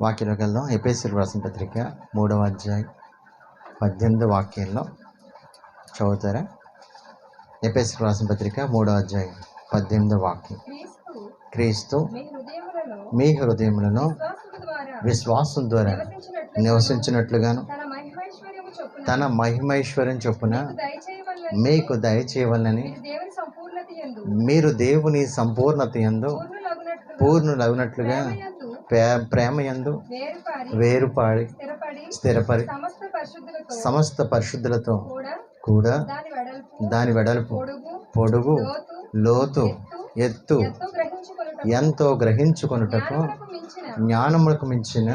వాక్యంలోకి వెళ్దాం. ఎఫెసీయులకు రాసిన పత్రిక 3వ అధ్యాయం 18వ వాక్యంలో చదువుతారా? ఎఫెసీయులకు రాసిన పత్రిక 3వ అధ్యాయం 18వ వాక్యం. క్రీస్తు మీ హృదయములను విశ్వాసం ద్వారా నివసించినట్లుగాను తన మహిమైశ్వర్యం చొప్పున మీకు దయచేయవలనని మీరు దేవుని సంపూర్ణత యందు పూర్ణులగునట్లుగా ప్రేమ యందు వేరుపాడి స్థిరపడి సమస్త పరిశుద్ధులతో కూడా దాని వెడల్పు పొడుగు లోతు ఎత్తు ఎంతో గ్రహించుకొనుటకు జ్ఞానములకు మించిన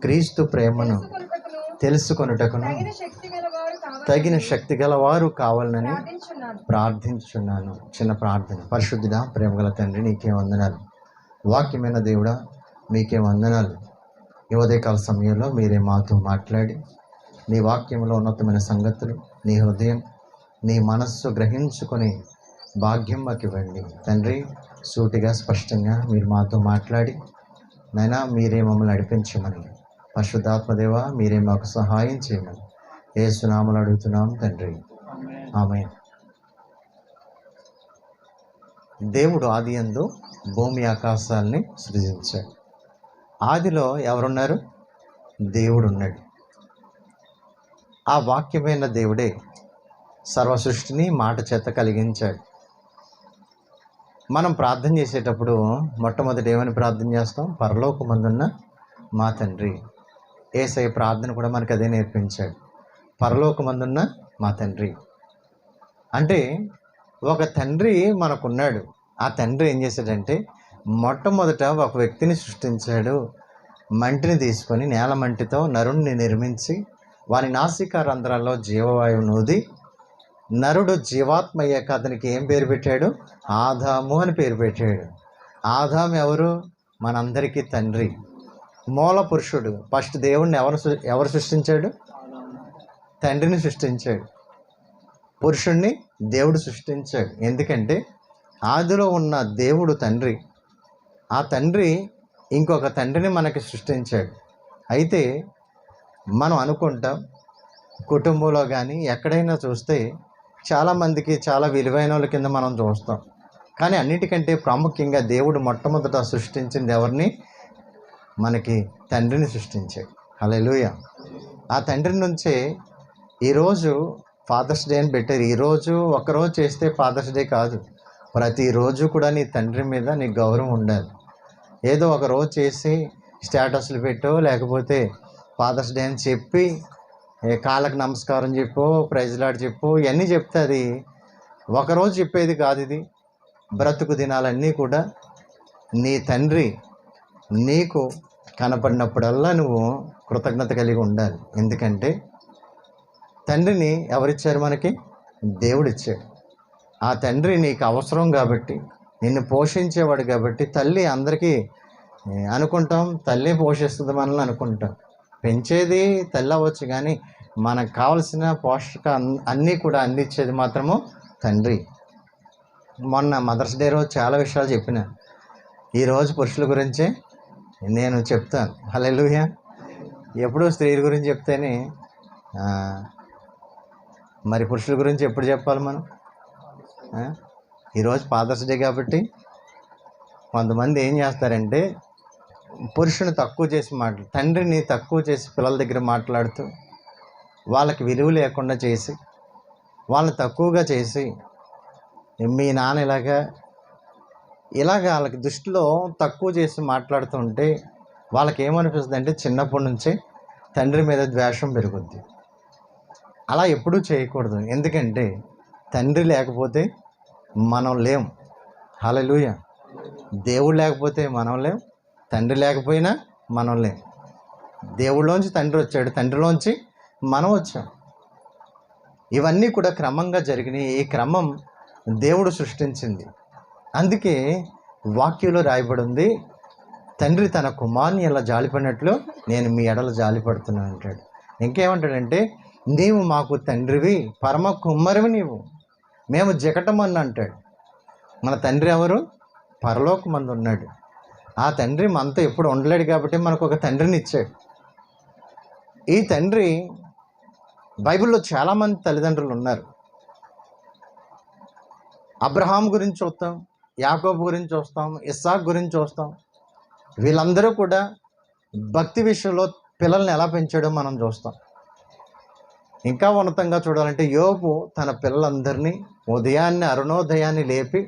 క్రీస్తు ప్రేమను తెలుసుకొనుటకును తగిన శక్తి గలవారు కావాలని ప్రార్థించున్నాను. చిన్న ప్రార్థన. పరిశుద్ధుడా, ప్రేమగల తండ్రి, నీకే వందనాలు. వాక్యమైన దేవుడా, మీకే వందనాలు. ఈ ఉదయకాల సమయంలో మీరే మాతో మాట్లాడి నీ వాక్యంలో ఉన్నతమైన సంగతులు, నీ హృదయం, నీ మనస్సు గ్రహించుకొని భాగ్యం మాకు ఇవ్వండి తండ్రి. సూటిగా స్పష్టంగా మీరు మాతో మాట్లాడి నైనా మీరే మమ్మల్ని నడిపించమని, పరిశుద్ధాత్మదేవ మీరే మాకు సహాయం చేయమని యేసు నామములో అడుగుతున్నాం తండ్రి, ఆమేన్. దేవుడు ఆదియందు భూమి ఆకాశాలని సృజించాడు. ఆదిలో ఎవరున్నారు? దేవుడు ఉన్నాడు. ఆ వాక్యమైన దేవుడే సర్వ సృష్టిని మాట చేత కలిగించాడు. మనం ప్రార్థన చేసేటప్పుడు మొట్టమొదటి ఏమని ప్రార్థన చేస్తాం? పరలోకమందున్న మా తండ్రి. యేసయ్య ప్రార్థన కూడా మనకు అదే నేర్పించాడు. పరలోకమందున్న మా తండ్రి అంటే ఒక తండ్రి మనకున్నాడు. ఆ తండ్రి ఏం చేశాడంటే మొట్టమొదట ఒక వ్యక్తిని సృష్టించాడు. మంటిని తీసుకొని నేల మంటితో నరుణ్ణి నిర్మించి వాని నాసికా రంధ్రాల్లో జీవవాయువు నూది నరుడు జీవాత్మ అయ్యాక అతనికి ఏం పేరు పెట్టాడు? ఆదాము అని పేరు పెట్టాడు. ఆదాము ఎవరు? మనందరికీ తండ్రి, మూల పురుషుడు. ఫస్ట్ దేవుణ్ణి ఎవరు సృష్టించాడు? తండ్రిని సృష్టించాడు. పురుషుణ్ణి దేవుడు సృష్టించాడు. ఎందుకంటే ఆదిలో ఉన్న దేవుడు తండ్రి. ఆ తండ్రి ఇంకొక తండ్రిని మనకి సృష్టించాడు. అయితే మనం అనుకుంటాం కుటుంబంలో కానీ ఎక్కడైనా చూస్తే చాలామందికి చాలా విలువైన వాళ్ళ కింద మనం చూస్తాం. కానీ అన్నిటికంటే ప్రాముఖ్యంగా దేవుడు మొట్టమొదట సృష్టించింది ఎవరిని? మనకి తండ్రిని సృష్టించాడు. హల్లెలూయా. ఆ తండ్రి నుంచే ఈరోజు ఫాదర్స్ డే అని పెట్టారు. ఈరోజు ఒకరోజు చేస్తే ఫాదర్స్ డే కాదు, ప్రతిరోజు కూడా నీ తండ్రి మీద నీకు గౌరవం ఉండాలి. ఏదో ఒక రోజు చేసి స్టేటస్లు పెట్టో లేకపోతే ఫాదర్స్ డే అని చెప్పి కాళ్ళకు నమస్కారం చెప్పు, ప్రైజ్లాడ్ చెప్పు, ఇవన్నీ చెప్తే అది ఒకరోజు చెప్పేది కాదు. ఇది బ్రతుకు దినాలన్నీ కూడా నీ తండ్రి నీకు కనపడినప్పుడల్లా నువ్వు కృతజ్ఞత కలిగి ఉండాలి. ఎందుకంటే తండ్రిని ఎవరిచ్చారు? మనకి దేవుడు ఇచ్చాడు. ఆ తండ్రి నీకు అవసరం కాబట్టి, నిన్ను పోషించేవాడు కాబట్టి. తల్లి అందరికీ అనుకుంటాం తల్లి పోషిస్తుంది మనల్ని అనుకుంటాం. పెంచేది తల్లి అవ్వచ్చు, కానీ మనకు కావలసిన పోషక అన్నీ కూడా అందించేది మాత్రము తండ్రి. మొన్న మదర్స్ డే రోజు చాలా విషయాలు చెప్పిన. ఈరోజు పురుషుల గురించి నేను చెప్తాను. హల్లెలూయా. ఎప్పుడూ స్త్రీల గురించి చెప్తేనే మరి పురుషుల గురించి ఎప్పుడు చెప్పాలి మనం? ఈరోజు ఫాదర్స్ డే కాబట్టి కొంతమంది ఏం చేస్తారంటే పురుషుని తక్కువ చేసి తండ్రిని తక్కువ చేసి పిల్లల దగ్గర మాట్లాడుతూ వాళ్ళకి విలువ లేకుండా చేసి వాళ్ళని తక్కువగా చేసి మీ నాన్న ఇలాగా వాళ్ళకి దృష్టిలో తక్కువ చేసి మాట్లాడుతుంటే వాళ్ళకి ఏమనిపిస్తుంది అంటే చిన్నప్పటి నుంచి తండ్రి మీద ద్వేషం పెరుగుద్ది. అలా ఎప్పుడూ చేయకూడదు. ఎందుకంటే తండ్రి లేకపోతే మనం లేం. హల్లెలూయా. దేవుడు లేకపోతే మనం లేం, తండ్రి లేకపోయినా మనం లేం. దేవుడిలోంచి తండ్రి వచ్చాడు, తండ్రిలోంచి మనం వచ్చాం. ఇవన్నీ కూడా క్రమంగా జరిగినాయి. ఈ క్రమం దేవుడు సృష్టించింది. అందుకే వాక్యంలో రాయబడి ఉంది, తండ్రి తన కుమారుని ఎలా జాలిపడినట్లు నేను మీ ఎడల జాలిపడుతున్నాను అంటాడు. ఇంకేమంటాడంటే నీవు మాకు తండ్రివి, పరమ కుమ్మరివి నీవు, మేము జకటమని అంటాడు. మన తండ్రి ఎవరు? పరలోకమందు ఉన్నాడు. ఆ తండ్రి మనతో ఎప్పుడు ఉండలేడు కాబట్టి మనకు ఒక తండ్రిని ఇచ్చాడు. ఈ తండ్రి బైబిల్లో చాలామంది తల్లిదండ్రులు ఉన్నారు. అబ్రహాం గురించి చూస్తాం, యాకోబు గురించి చూస్తాం, ఇస్సాకు గురించి చూస్తాం. వీళ్ళందరూ కూడా భక్తి విషయంలో పిల్లల్ని ఎలా పెంచాడో మనం చూస్తాం. ఇంకా ఉన్నతంగా చూడాలంటే యోబు తన పిల్లలందరినీ ఉదయాన్నే అరుణోదయాన్ని లేపి,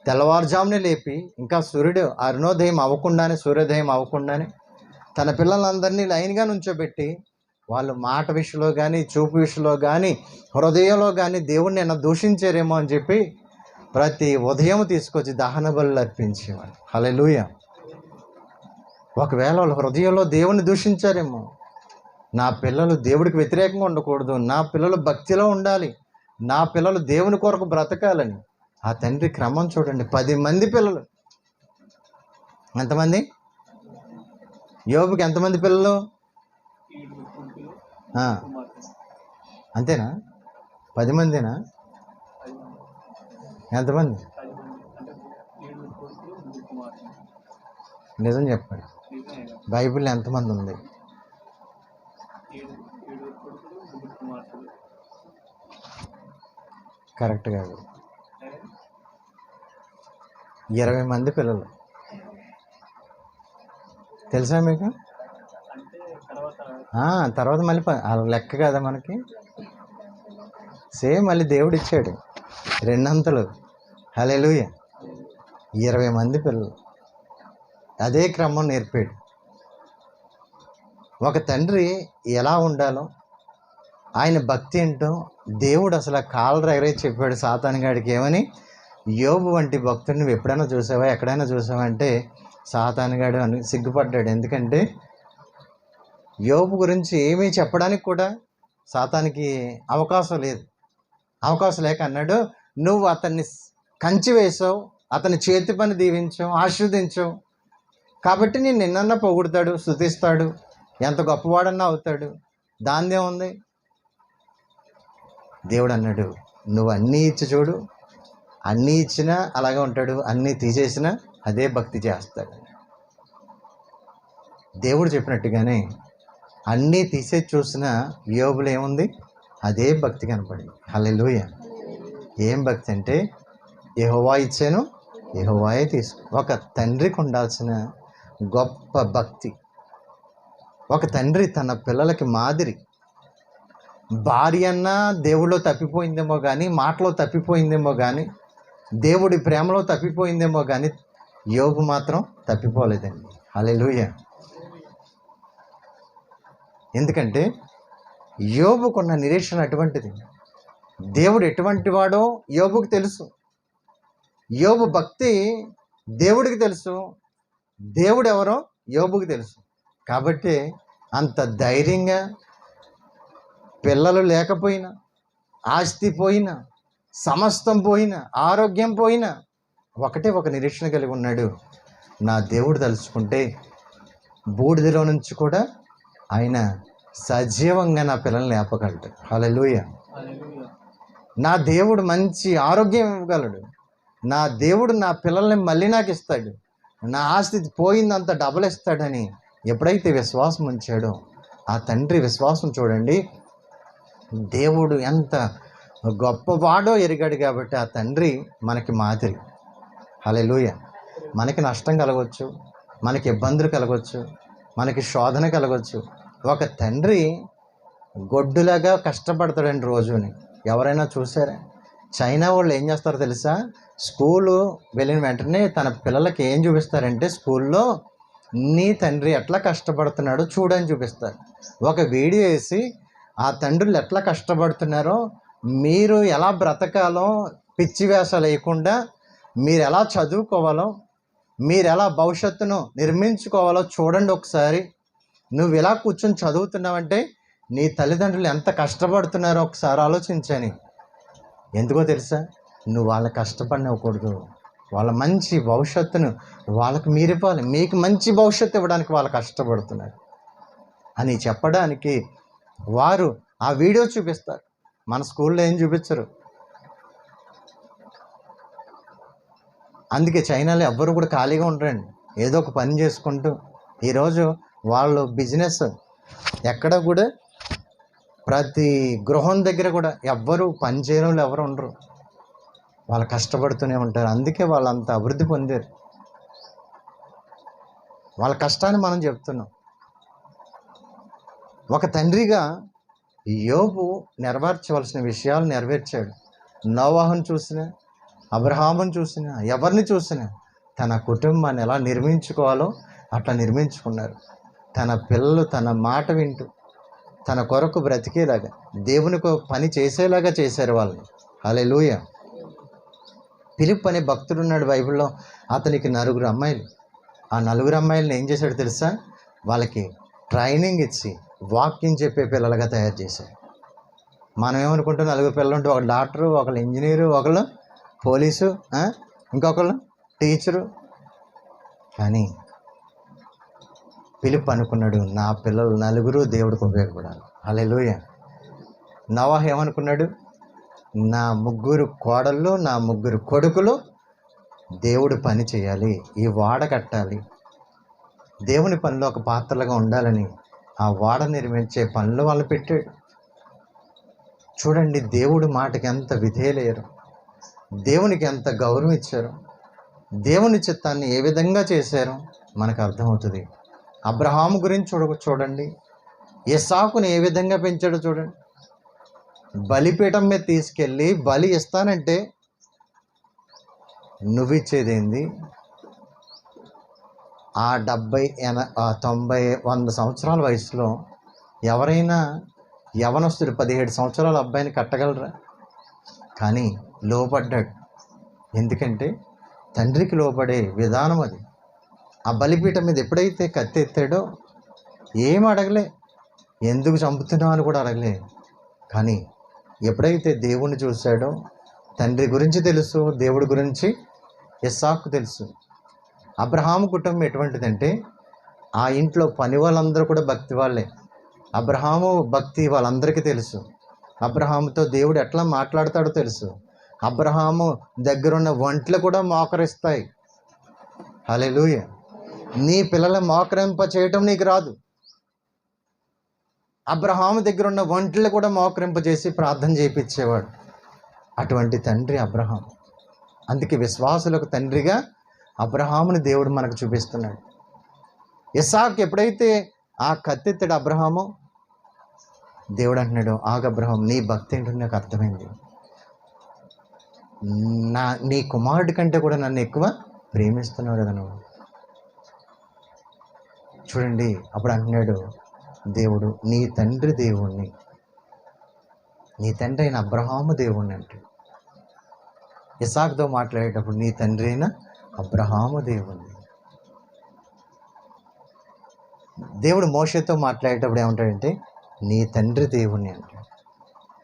తెల్లవారుజామునే లేపి, ఇంకా సూర్యోదయం అవ్వకుండానే తన పిల్లలందరినీ లైన్గా నుంచోబెట్టి, వాళ్ళు మాట విషయంలో కానీ, చూపు విషయంలో కానీ, హృదయంలో కానీ దేవుణ్ణి ఏమైనా దూషించారేమో అని చెప్పి ప్రతి ఉదయం తీసుకొచ్చి దహన బలులు అర్పించేవాడు. హల్లెలూయా. ఒకవేళ వాళ్ళ హృదయంలో దేవుణ్ణి దూషించారేమో, నా పిల్లలు దేవుడికి వ్యతిరేకంగా ఉండకూడదు, నా పిల్లలు భక్తిలో ఉండాలి, నా పిల్లలు దేవుని కొరకు బ్రతకాలని ఆ తండ్రి క్రమం చూడండి. 10 మంది పిల్లలు. ఎంతమంది? యోబుకి ఎంతమంది పిల్లలు? అంతేనా? 10 మందినా? ఎంతమంది? నిజం చెప్పండి. బైబిల్ ఎంతమంది ఉంది? కరెక్ట్ కాదు. 20 మంది పిల్లలు. తెలుసా మీకు? తర్వాత మళ్ళీ లెక్క కదా మనకి. సేమ్ మళ్ళీ దేవుడు ఇచ్చాడు 2 అంతలు. హల్లెలూయా. 20 మంది పిల్లలు. అదే క్రమం నేర్పాడు. ఒక తండ్రి ఎలా ఉండాలో, ఆయన భక్తి ఏంటో దేవుడు అసలు ఆ కాలర్ ఎగరే చెప్పాడు సాతానుగాడికి. ఏమని? యోబు వంటి భక్తుడిని నువ్వు ఎప్పుడైనా చూసావా, ఎక్కడైనా చూసావా అంటే సాతానుగాడు అని సిగ్గుపడ్డాడు. ఎందుకంటే యోబు గురించి ఏమీ చెప్పడానికి కూడా సాతానికి అవకాశం లేదు. అవకాశం లేక అన్నాడు, నువ్వు అతన్ని కంచి వేసావు, అతని చేతి పని దీవించావు, ఆశీర్వదించావు, కాబట్టి నేను నిన్నన్నా పొగుడతాడు, స్తుతిస్తాడు, ఎంత గొప్పవాడన్నా అవుతాడు, దాందే ఉంది. దేవుడు అన్నాడు, నువ్వు అన్నీ ఇచ్చి చూడు, అన్నీ ఇచ్చినా అలాగే ఉంటాడు, అన్నీ తీసేసినా అదే భక్తి చేస్తాడు. దేవుడు చెప్పినట్టుగానే అన్నీ తీసేసి చూసిన యోబులో ఏముంది? అదే భక్తి కనపడింది. హల్లెలూయా. ఏం భక్తి అంటే యెహోవా ఇచ్చాను, యెహోవాయే తీసుకో. ఒక తండ్రికి ఉండాల్సిన గొప్ప భక్తి. ఒక తండ్రి తన పిల్లలకి మాదిరి. భార్య అన్నా దేవుడిలో తప్పిపోయిందేమో కానీ, మాటలో తప్పిపోయిందేమో కానీ, దేవుడి ప్రేమలో తప్పిపోయిందేమో కానీ, యోబు మాత్రం తప్పిపోలేదండి. హల్లెలూయా. ఎందుకంటే యోబుకున్న నిరీక్షణ అటువంటిది. దేవుడు ఎటువంటి వాడో యోబుకు తెలుసు. యోబు భక్తి దేవుడికి తెలుసు, దేవుడు ఎవరో యోబుకు తెలుసు. కాబట్టి అంత ధైర్యంగా పిల్లలు లేకపోయినా, ఆస్తి పోయినా, సమస్తం పోయినా, ఆరోగ్యం పోయినా ఒకటే ఒక నిరీక్షణ కలిగి ఉన్నాడు. నా దేవుడు తలుచుకుంటే బూడిదలో నుంచి కూడా ఆయన సజీవంగా నా పిల్లల్ని లేపగలడు. హల్లెలూయా. నా దేవుడు మంచి ఆరోగ్యం ఇవ్వగలడు. నా దేవుడు నా పిల్లల్ని మళ్ళీ నాకు ఇస్తాడు. నా ఆస్తి పోయిందంత డబల్ ఇస్తాడని ఎప్పుడైతే విశ్వాసం ఉంచాడో ఆ తండ్రి విశ్వాసం చూడండి. దేవుడు ఎంత గొప్పవాడో ఎరిగాడు కాబట్టి ఆ తండ్రి మనకి మాదిరి. హల్లెలూయా. మనకి నష్టం కలగవచ్చు, మనకి ఇబ్బందులు కలగవచ్చు, మనకి శోధన కలగవచ్చు. ఒక తండ్రి గొడ్డులాగా కష్టపడతాడండి రోజుని. ఎవరైనా చూసారా? చైనా వాళ్ళు ఏం చేస్తారో తెలుసా? స్కూలు వెళ్ళిన వెంటనే తన పిల్లలకి ఏం చూపిస్తారంటే స్కూల్లో నీ తండ్రి ఎట్లా కష్టపడుతున్నాడో చూడని చూపిస్తారు. ఒక వీడియో వేసి ఆ తండ్రులు ఎట్లా కష్టపడుతున్నారో, మీరు ఎలా బ్రతకాలో, పిచ్చి వేషాలు వేయకుండా మీరు ఎలా చదువుకోవాలో, మీరు ఎలా భవిష్యత్తును నిర్మించుకోవాలో చూడండి ఒకసారి. నువ్వు ఇలా కూర్చొని చదువుతున్నావంటే నీ తల్లిదండ్రులు ఎంత కష్టపడుతున్నారో ఒకసారి ఆలోచించని. ఎందుకో తెలుసా? నువ్వు వాళ్ళ కష్టపడినవ్వకూడదు. వాళ్ళ మంచి భవిష్యత్తును వాళ్ళకి మీరు ఇవ్వాలి. మీకు మంచి భవిష్యత్తు ఇవ్వడానికి వాళ్ళు కష్టపడుతున్నారు అని చెప్పడానికి వారు ఆ వీడియో చూపిస్తారు. మన స్కూల్లో ఏం చూపించరు. అందుకే చైనాలో ఎవ్వరు కూడా ఖాళీగా ఉండరండి. ఏదో ఒక పని చేసుకుంటూ ఈరోజు వాళ్ళు బిజినెస్ ఎక్కడ కూడా ప్రతి గృహం దగ్గర కూడా ఎవ్వరు పని చేయని వాళ్ళు ఎవరు ఉండరు. వాళ్ళు కష్టపడుతూనే ఉంటారు. అందుకే వాళ్ళు అంత అభివృద్ధి పొందారు. వాళ్ళ కష్టాన్ని మనం చెప్తున్నాం. ఒక తండ్రిగా యోబు నెరవేర్చవలసిన విషయాలు నెరవేర్చాడు. నోవాహును చూసినా, అబ్రహామును చూసినా, ఎవరిని చూసినా తన కుటుంబాన్ని ఎలా నిర్మించుకోవాలో అట్లా నిర్మించుకున్నారు. తన పిల్లలు తన మాట వింటూ తన కొరకు బ్రతికేలాగా, దేవునికి పని చేసేలాగా చేశారు వాళ్ళని. హల్లెలూయా. ఫిలిప్ అనే భక్తుడు ఉన్నాడు బైబిల్లో. అతనికి 9 అమ్మాయిలు. ఆ 9 అమ్మాయిలను ఏం చేశాడు తెలుసా? వాళ్ళకి ట్రైనింగ్ ఇచ్చి వాక్యం చెప్పే పిల్లలుగా తయారు చేశాడు. మనం ఏమనుకుంటాం, 9 పిల్లలు ఉంటే ఒక డాక్టరు, ఒకళ్ళు ఇంజనీరు, ఒకళ్ళు పోలీసు, ఇంకొకళ్ళు టీచరు. కానీ ఫిలిప్ అనుకున్నాడు, నా పిల్లలు 9 దేవుడికి ఉపయోగపడాలి. హల్లెలూయా. నోవాహు ఏమనుకున్నాడు? నా 3 కోడళ్ళు, నా 3 కొడుకులు దేవుడు పని చేయాలి, ఈ వాడ కట్టాలి, దేవుని పనిలో ఒక పాత్రలుగా ఉండాలని ఆ వాడ నిర్మించే పనులు వాళ్ళు పెట్టాడు. చూడండి, దేవుడి మాటకి ఎంత విధేయులయ్యారు, దేవునికి ఎంత గౌరవం ఇచ్చారు, దేవుని చిత్తాన్ని ఏ విధంగా చేశారో మనకు అర్థమవుతుంది. అబ్రహాము గురించి చూడండి, ఇస్సాకుని ఏ విధంగా పెంచాడో చూడండి. బలిపీఠం మీద తీసుకెళ్ళి బలి ఇస్తానంటే నువ్వు ఇచ్చేదేంది? ఆ 70, 90, 100 సంవత్సరాల వయసులో ఎవరైనా యవనస్తుడు 17 సంవత్సరాల అబ్బాయిని కట్టగలరా? కానీ లోబడ్డాడు. ఎందుకంటే తండ్రికి లోబడే విధానం అది. ఆ బలిపీఠం మీద ఎప్పుడైతే కత్తి ఎత్తాడో ఏం అడగలే, ఎందుకు చంపుతున్నావు అని కూడా అడగలే. కానీ ఎప్పుడైతే దేవుణ్ణి చూశాడో, తండ్రి గురించి తెలుసు, దేవుడి గురించి ఇస్సాకు తెలుసు. అబ్రహాము కుటుంబం ఎటువంటిదంటే ఆ ఇంట్లో పని వాళ్ళందరూ కూడా భక్తి వాళ్ళే. అబ్రహాము భక్తి వాళ్ళందరికీ తెలుసు. అబ్రహాముతో దేవుడు ఎట్లా మాట్లాడతాడో తెలుసు. అబ్రహాము దగ్గరున్న ఒంట్లు కూడా మోకరిస్తాయి. హల్లెలూయా. నీ పిల్లల మోకరింప చేయటం నీకు రాదు. అబ్రహాము దగ్గర ఉన్న ఒంట్లు కూడా మోకరింప చేసి ప్రార్థన చేయించేవాడు. అటువంటి తండ్రి అబ్రహాం. అందుకే విశ్వాసులకు తండ్రిగా అబ్రహాముని దేవుడు మనకు చూపిస్తున్నాడు. ఇస్సాకు ఎప్పుడైతే ఆ కత్తెత్తాడు అబ్రహాము, దేవుడు అంటున్నాడు, ఆగు అబ్రహాం, నీ భక్తి ఏంటో నాకు అర్థమైంది, నీ కుమారుడి కంటే కూడా నన్ను ఎక్కువ ప్రేమిస్తున్నావు కదా నువ్వు. చూడండి, అప్పుడు అంటున్నాడు దేవుడు, నీ తండ్రి దేవుణ్ణి, నీ తండ్రి అయిన అబ్రహాము దేవుణ్ణి అంటాడు. ఇస్సాకుతో మాట్లాడేటప్పుడు నీ తండ్రి అయిన అబ్రహాము దేవుణ్ణి. దేవుడు మోషేతో మాట్లాడేటప్పుడు ఏమంటాడంటే నీ తండ్రి దేవుణ్ణి అంటాడు.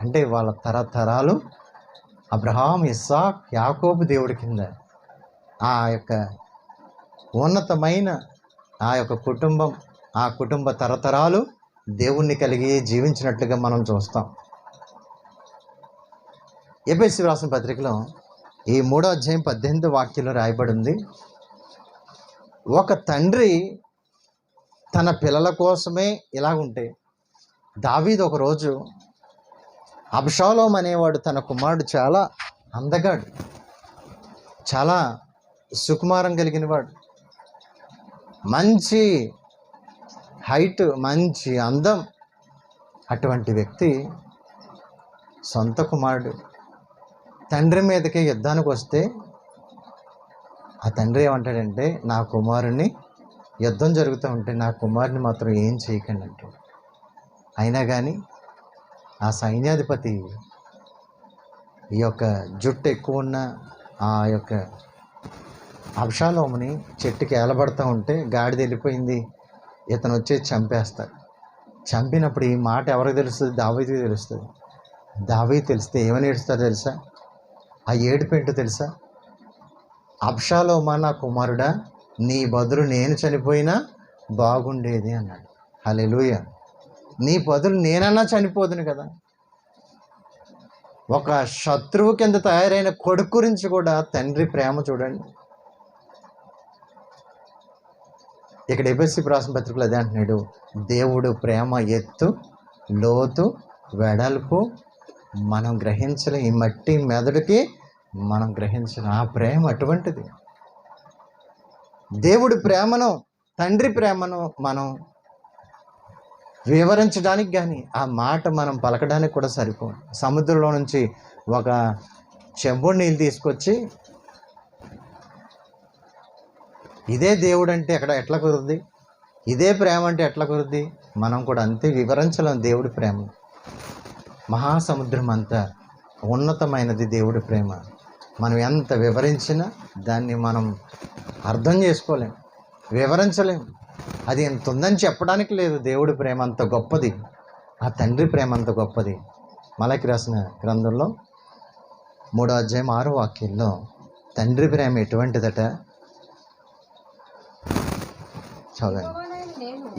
అంటే వాళ్ళ తరతరాలు అబ్రహాం, ఇస్సాక్, యాకోబు దేవుడి కింద ఆ యొక్క ఉన్నతమైన ఆ యొక్క కుటుంబం, ఆ కుటుంబ తరతరాలు దేవుణ్ణి కలిగి జీవించినట్లుగా మనం చూస్తాం. ఎఫెసీ రాసిన పత్రికలో ఈ 3వ అధ్యాయం 18వ వాక్యంలో రాయబడి ఉంది, ఒక తండ్రి తన పిల్లల కోసమే ఇలాగుంటే, దావీదు ఒకరోజు అబ్షాలోము అనేవాడు తన కుమారుడు చాలా అందగాడు, చాలా సుకుమారం కలిగిన వాడు, మంచి హైట్, మంచి అందం. అటువంటి వ్యక్తి సొంత కుమారుడు తండ్రి మీదకి యుద్ధానికి వస్తే ఆ తండ్రి ఏమంటాడంటే, నా కుమారుణ్ణి యుద్ధం జరుగుతూ ఉంటే నా కుమారుని మాత్రం ఏం చేయకండి అంటాడు. అయినా కానీ ఆ సైన్యాధిపతి ఈ యొక్క జుట్టు ఎక్కువ ఉన్న ఆ యొక్క అబ్షాలోముని చెట్టుకి ఏలబడతా ఉంటే గాడిద వెళ్ళిపోయింది, ఇతను వచ్చి చంపేస్తాడు. చంపినప్పుడు ఈ మాట ఎవరికి తెలుస్తుంది? దావీదుకి తెలుస్తుంది. దావీదు తెలిస్తే ఏమని ఏడుస్తాడో తెలుసా? ఆ ఏడుపు ఏంటో తెలుసా? అబ్షాలోమా నా కుమారుడా, నీ బదులు నేను చనిపోయినా బాగుండేది అన్నాడు. హల్లెలూయా. నీ బదులు నేనన్నా చనిపోదును కదా. ఒక శత్రువు కింద తయారైన కొడుకు గురించి కూడా తండ్రి ప్రేమ చూడండి. ఇక్కడ ఎఫెసీయులకు రాసిన పత్రికలో అదే అంటున్నాడు, దేవుడు ప్రేమ ఎత్తు లోతు వెడల్పు మనం గ్రహించలేం. ఈ మట్టి మెదడుకి మనం గ్రహించలేం. ఆ ప్రేమ అటువంటిది. దేవుడి ప్రేమను, తండ్రి ప్రేమను మనం వివరించడానికి కానీ ఆ మాట మనం పలకడానికి కూడా సరిపోదు. సముద్రంలో నుంచి ఒక చెంబుడు నీళ్ళు తీసుకొచ్చి ఇదే దేవుడు అంటే ఎట్లా కుదురుద్ది, ఇదే ప్రేమ అంటే ఎట్లా కుదురుద్ది? మనం కూడా అంతే వివరించలేం దేవుడి ప్రేమ. మహాసముద్రం అంతా ఉన్నతమైనది దేవుడి ప్రేమ. మనం ఎంత వివరించినా దాన్ని మనం అర్థం చేసుకోలేం, వివరించలేం. అది ఎంత ఉందని చెప్పడానికి లేదు. దేవుడి ప్రేమ అంత గొప్పది, ఆ తండ్రి ప్రేమ అంత గొప్పది. మలకి రాసిన గ్రంథంలో 3వ అధ్యాయం 6వ వాక్యంలో తండ్రి ప్రేమ ఎటువంటిదట చదవండి.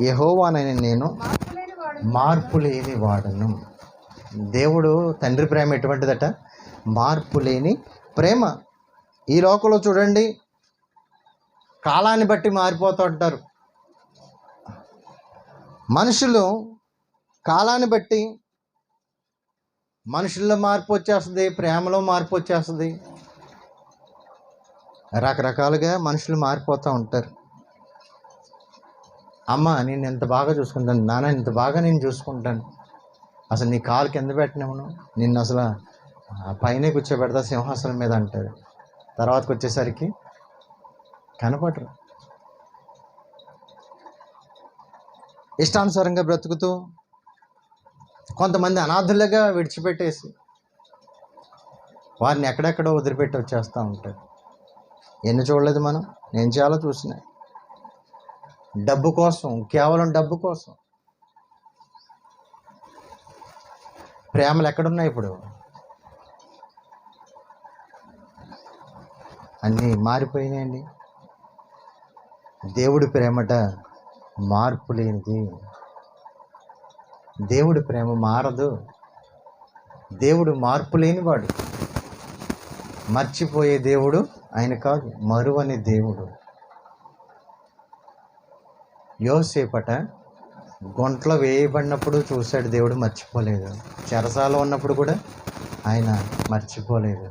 యెహోవానైన నేను మార్పు లేని వాడను. దేవుడు తండ్రి ప్రేమ ఎటువంటిదట? మార్పు లేని ప్రేమ. ఈ లోకంలో చూడండి, కాలాన్ని బట్టి మారిపోతూ ఉంటారు మనుషులు. కాలాన్ని బట్టి మనుషుల్లో మార్పు వచ్చేస్తుంది, ప్రేమలో మార్పు వచ్చేస్తుంది. రకరకాలుగా మనుషులు మారిపోతూ ఉంటారు. అమ్మ నేను ఎంత బాగా చూసుకుంటాను, నాన్న ఇంత బాగా నేను చూసుకుంటాను, అసలు నీ కాలు కింద పెట్టినామును, నిన్ను అసలు పైనే కూర్చోబెడతా సింహాసనం మీద అంటారు. తర్వాతకి వచ్చేసరికి కనపడరు. ఇష్టానుసారంగా బ్రతుకుతూ కొంతమంది అనాథులుగా విడిచిపెట్టేసి వారిని ఎక్కడెక్కడో వదిలిపెట్టి వచ్చేస్తూ ఉంటారు. ఎన్ని చూడలేదు మనం? నేను చాలా చూసిన. డబ్బు కోసం, కేవలం డబ్బు కోసం. ప్రేమలు ఎక్కడున్నాయి ఇప్పుడు? అన్నీ మారిపోయినాయండి. దేవుడి ప్రేమట మార్పు లేనిది. దేవుడి ప్రేమ మారదు. దేవుడు మార్పు లేనివాడు. మర్చిపోయే దేవుడు ఆయన కాదు, మరువని దేవుడు. యోసేపట గుంటలో వేయబడినప్పుడు చూశాడు దేవుడు, మర్చిపోలేదు. చెరసాలో ఉన్నప్పుడు కూడా ఆయన మర్చిపోలేదు.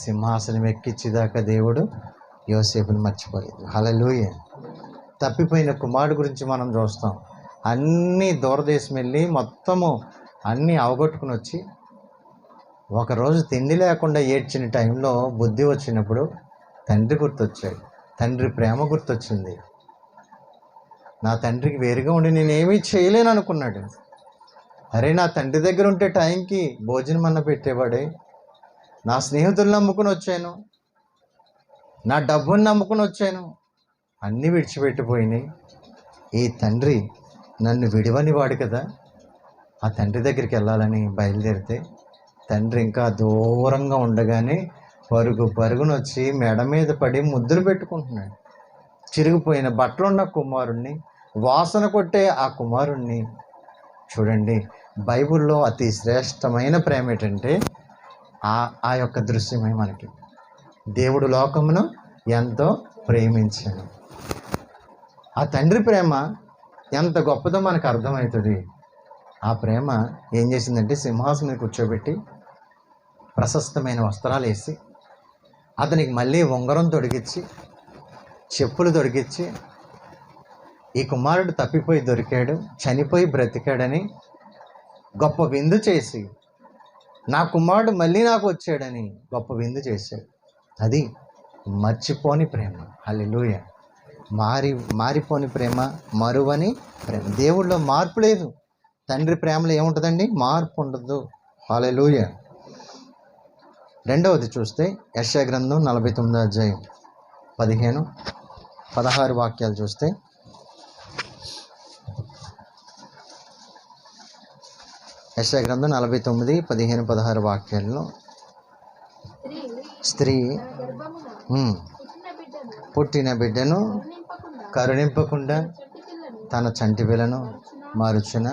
సింహాసనం ఎక్కించేదాకా దేవుడు యోసేపుని మర్చిపోలేదు. హల్లెలూయా. తప్పిపోయిన కుమారుడు గురించి మనం చూస్తాం. అన్నీ దూరదేశం వెళ్ళి మొత్తము అన్నీ అవగొట్టుకుని వచ్చి ఒకరోజు తిండి లేకుండా ఏడ్చిన టైంలో బుద్ధి వచ్చినప్పుడు తండ్రి గుర్తొచ్చాడు. తండ్రి ప్రేమ గుర్తొచ్చింది. నా తండ్రికి వేరుగా ఉండి నేనేమీ చేయలేను అనుకున్నాడు. అరే, నా తండ్రి దగ్గర ఉంటే టైంకి భోజనం అన్న పెట్టేవాడే. నా స్నేహితులను నమ్ముకుని వచ్చాను, నా డబ్బుని నమ్ముకుని వచ్చాను, అన్నీ విడిచిపెట్టిపోయినాయి. ఈ తండ్రి నన్ను విడివని వాడు కదా. ఆ తండ్రి దగ్గరికి వెళ్ళాలని బయలుదేరితే తండ్రి ఇంకా దూరంగా ఉండగానే పరుగునొచ్చి మెడ మీద పడి ముద్దులు పెట్టుకుంటున్నాడు. చిరిగిపోయిన బట్టలున్న కుమారుణ్ణి, వాసన కొట్టే ఆ కుమారుణ్ణి చూడండి. బైబిల్లో అతి శ్రేష్టమైన ప్రేమ ఏంటంటే ఆ యొక్క దృశ్యమే మనకి. దేవుడు లోకమును ఎంతో ప్రేమించాను. ఆ తండ్రి ప్రేమ ఎంత గొప్పదో మనకు అర్థమవుతుంది. ఆ ప్రేమ ఏం చేసిందంటే సింహాసనం కూర్చోబెట్టి ప్రశస్తమైన వస్త్రాలు వేసి అతనికి మళ్ళీ ఉంగరం తొడిగించి చెప్పులు తొడిగించి, ఈ కుమారుడు తప్పిపోయి దొరికాడు, చనిపోయి బ్రతికాడని గొప్ప విందు చేసి, నా కుమారుడు మళ్ళీ నాకు వచ్చాడని గొప్ప విందు చేశాడు. అది మర్చిపోని ప్రేమ. హల్లెలూయా. మారిపోని ప్రేమ, మరువని ప్రేమ. దేవుళ్ళో మార్పు లేదు. తండ్రి ప్రేమలో ఏముంటుందండి? మార్పు ఉండదు. హల్లెలూయా. రెండవది చూస్తే యెషయా గ్రంథం 49వ అధ్యాయం 15-16 వాక్యాలు చూస్తే, యెషయా గ్రంథం 49:15-16 వాక్యాల్లో స్త్రీ పుట్టిన బిడ్డను కరుణింపకుండా తన చంటి పిల్లను మరుచున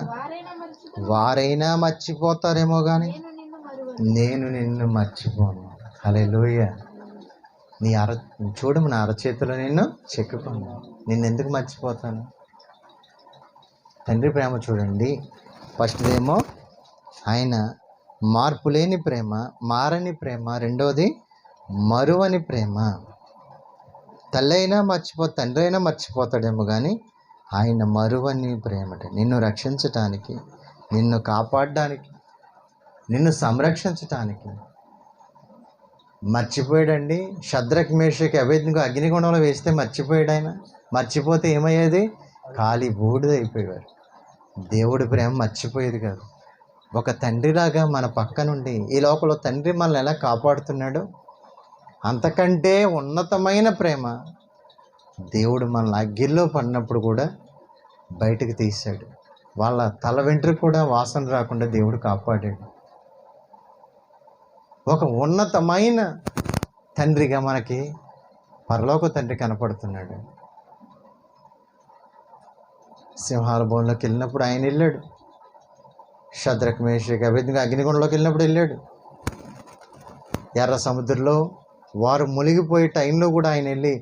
వారైనా మర్చిపోతారేమో కానీ నేను నిన్ను మర్చిపోను. హల్లెలూయా. నీ చూడు నా అరచేతిలో నిన్ను చెక్కుకున్నా, నిన్నెందుకు మర్చిపోతాను? తండ్రి ప్రేమ చూడండి. ఫస్ట్ ఏమో ఆయన మార్పులేని ప్రేమ, మారని ప్రేమ. రెండవది మరువని ప్రేమ. తల్లి అయినా తండ్రి అయినా మర్చిపోతాడేమో కానీ ఆయన మరువని ప్రేమట. నిన్ను రక్షించటానికి, నిన్ను కాపాడడానికి, నిన్ను సంరక్షించటానికి మర్చిపోయాడండి. షద్రక్ మేషకి అబేద్నెగో అగ్నిగుండంలో వేస్తే మర్చిపోయాడు ఆయన. మర్చిపోతే ఏమయ్యేది? ఖాళీ బూడిదైపోయేవారు. దేవుడి ప్రేమ మర్చిపోయేది కాదు. ఒక తండ్రిలాగా మన పక్క నుండి ఈ లోకంలో తండ్రి మనల్ని ఎలా కాపాడుతున్నాడో అంతకంటే ఉన్నతమైన ప్రేమ దేవుడు మనల్ని అగ్గిల్లో పడినప్పుడు కూడా బయటకు తీశాడు. వాళ్ళ తల వెంట్రుక కూడా వాసన రాకుండా దేవుడు కాపాడాడు. ఒక ఉన్నతమైన తండ్రిగా మనకి పరలోక తండ్రి కనపడుతున్నాడు. సింహాల బోన్లోకి వెళ్ళినప్పుడు ఆయన వెళ్ళాడు. షద్రక్ మేషక్ అబేద్నెగో అగ్నిగుండంలోకి వెళ్ళినప్పుడు వెళ్ళాడు. ఎర్ర సముద్రంలో వారు మునిగిపోయే టైంలో కూడా ఆయన వెళ్ళి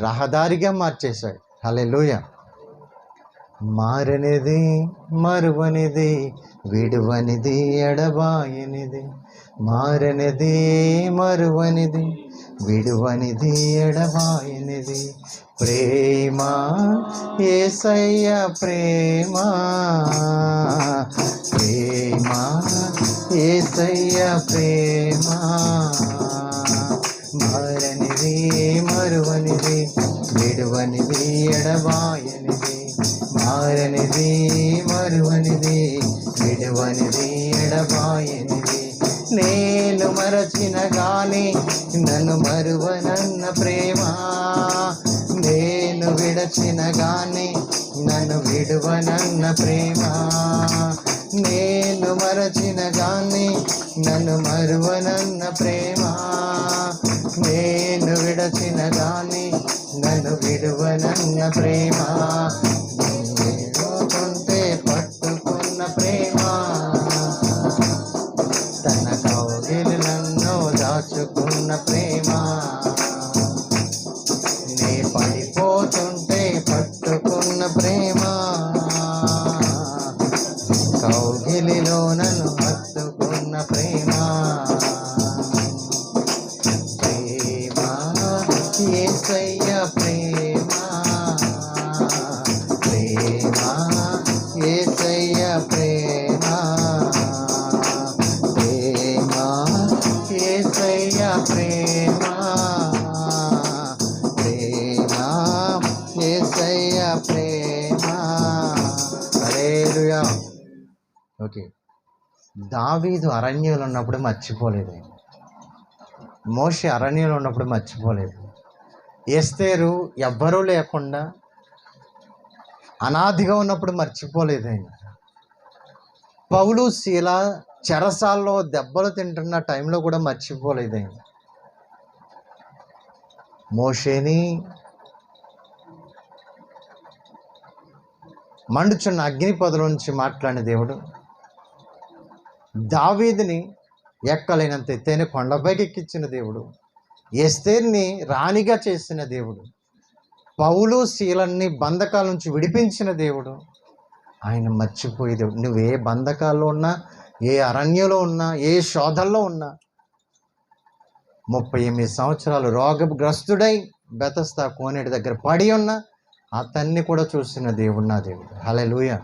రహదారిగా మార్చేశాడు. హల్లెలూయా. మారనిది, మరువనిది, విడువనిది, ఎడబాయనిది. మారనిది, మరువనిది, విడువనిది, ఎడబాయనిది ప్రేమ, యేసయ్య ప్రేమ. ప్రేమ, యేసయ్య ప్రేమ. మారనిది, మరువనిది, విడువనిది, ఎడబాయనిది. మారనిది, మరువనిది, విడువనిది, ఎడబాయనిది. నేను మరచిన గాని నన్ను మరువనన్న ప్రేమ. నేను విడచిన గాని నన్ను విడువనన్న ప్రేమ. నేను మరచిన గాని నన్ను మరువనన్న ప్రేమ. నేను విడచిన గాని నన్ను విడువనన్న ప్రేమ. నేనుకుంటే పట్టుకున్న ప్రేమ. తన కౌగిలి నన్ను దాచుకున్న ప్రేమ. నే పడిపోతుంటే పట్టుకున్న ప్రేమ. కౌగిలిలో నన్ను హత్తుకున్న ప్రేమ. ప్రేమ, యేసయ్య ప్రేమ. ప్రేమ, యేసయ్య ప్రేమ. ప్రేమ, యేసయ్య ప్రేమ. ప్రేమ, యేసయ్య ప్రేమ. హల్లెలూయా. ఓకే. దావీదు అరణ్యంలో ఉన్నప్పుడు మర్చిపోలేదు. మోషే అరణ్యంలో ఉన్నప్పుడు మర్చిపోలేదు. ఎస్తేరు ఎవ్వరూ లేకుండా అనాదిగా ఉన్నప్పుడు మర్చిపోలేదు ఆయన. పౌలు శీల చెరసాల్లో దెబ్బలు తింటున్న టైంలో కూడా మర్చిపోలేదు ఆయన. మోషేని మండుచున్న అగ్ని పొదలోంచి మాట్లాడిన దేవుడు, దావీదుని ఎక్కలేనంత ఎత్తైన కొండపైకి ఎక్కించిన దేవుడు, ఎస్తేర్ని రాణిగా చేసిన దేవుడు, పౌలు శీలన్ని బంధకాల నుంచి విడిపించిన దేవుడు ఆయన మర్చిపోయే దేవుడు. నువ్వు ఏ బంధకాల్లో ఉన్నా, ఏ అరణ్యంలో ఉన్నా, ఏ శోధల్లో ఉన్నా, 38 సంవత్సరాలు రోగగ్రస్తుడై బెతస్తా కోనేటి దగ్గర పడి ఉన్న అతన్ని కూడా చూసిన దేవుడు నా దేవుడు. హల్లెలూయా.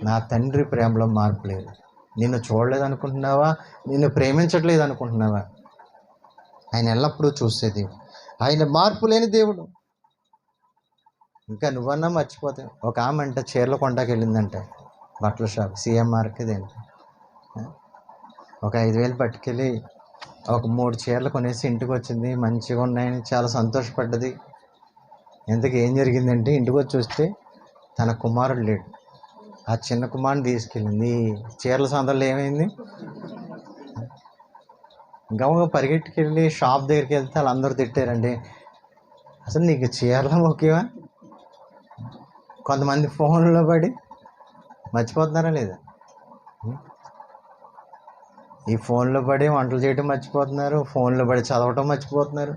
నా తండ్రి ప్రేమలో మార్పు లేదు. నిన్ను చూడలేదు అనుకుంటున్నావా? నిన్ను ప్రేమించట్లేదు అనుకుంటున్నావా? ఆయన ఎల్లప్పుడూ చూసే దేవుడు. ఆయన మార్పు లేని దేవుడు. ఇంకా నువ్వన్నా మర్చిపోతావు. ఒక ఆమె అంటే చీరల కొండకి వెళ్ళిందంటే బట్టల షాప్ సిఎంఆర్కి దేనికి ఒక 5,000 పట్టుకెళ్ళి ఒక 3 చీరలు కొనేసి ఇంటికి వచ్చింది. మంచిగా ఉన్నాయని చాలా సంతోషపడ్డది. ఇంతకు ఏం జరిగిందంటే ఇంటికి వచ్చి చూస్తే తన కుమారుడు లేడు. ఆ చిన్న కుమారుని తీసుకెళ్ళింది. చీరల సందర్లో ఏమైంది? గమగా పరిగెట్టుకెళ్ళి షాప్ దగ్గరికి వెళ్తే వాళ్ళందరూ తిట్టారండి. అసలు నీకు చీరలు ముఖ్యమా? కొంతమంది ఫోన్లో పడి మర్చిపోతున్నారా లేదా? ఈ ఫోన్లో పడి వంటలు చేయడం మర్చిపోతున్నారు, ఫోన్లో పడి చదవటం మర్చిపోతున్నారు.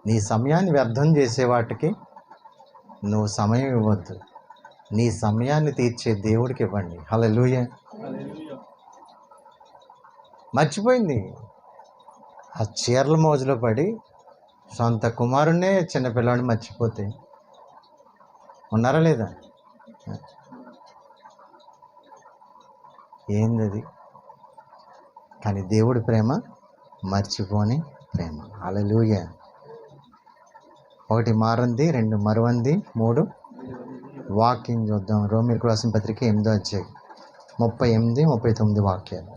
నీ సమయాన్ని వ్యర్థం చేసే వాటికి నువ్వు సమయం ఇవ్వద్దు. నీ సమయాన్ని తీర్చే దేవుడికి ఇవ్వండి. హల్లెలూయా. మర్చిపోయింది. ఆ చీరల మోజులో పడి సొంత కుమారుణ్ణే చిన్నపిల్లాడిని మర్చిపోతే ఉన్నారా లేదా? ఏంది అది? కానీ దేవుడి ప్రేమ మర్చిపోని ప్రేమ. హల్లెలూయా. 1 మారంది, 2 మరువంది, 3 వాక్యం చూద్దాం. రోమీయులకు రాసిన పత్రిక 8వ అధ్యాయం 38, 39 వాక్యాలు.